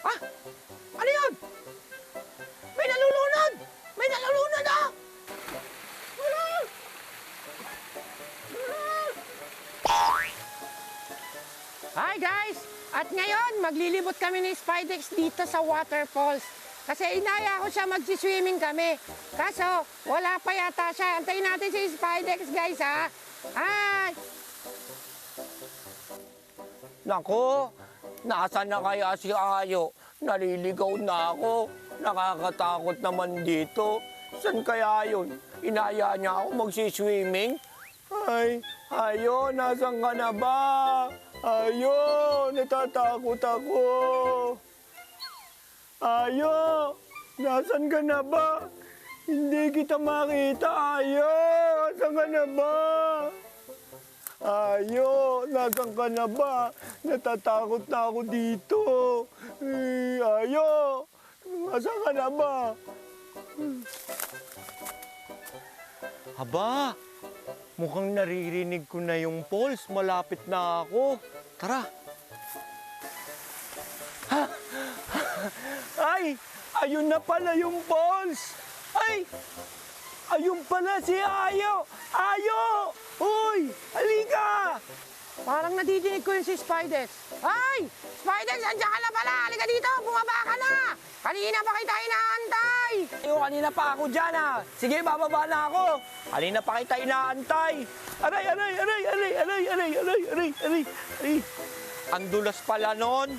Ha? Ano yun? May nalulunod! May nalulunod ah! Wala! Hi guys! At ngayon, maglilibot kami ni Spidex dito sa waterfalls. Kasi inaya ko siya magsiswimming kami. Kaso, wala pa yata siya. Antayin natin si Spidex guys ha. Hi! Nako, nasaan na kaya si Ayo? Naliligaw na ako. Nakakatakot naman dito. Saan kaya yun? Inaya niya ako magsiswimming? Ay, Ayo, nasaan ka na ba? Ayo, natatakot ako. Ayo, nasaan ka na ba? Hindi kita makita, Ayo. Nasaan ka na ba? Ayo, nasaan ka na ba? Natatakot na ako dito. Ayo, nasaan ka na ba? Aba, mukhang naririnig ko na yung pulse. Malapit na ako. Tara. Ha? Ay, ayun na pala yung pulse. Ay, ayun pala si Ayo. Ayo! Uy, halika! Parang nadidinig ko yung si Spidex. Ay! Spidex, andiyan ka na pala! Halika dito! Bumaba ka na! Kanina pa kita inaantay! Kanina pa ako dyan ah! Sige, bababa na ako! Kanina pa kita inaantay! Aray, aray, aray, aray, aray, aray, aray, aray, aray, aray! Ang dulas pala nun!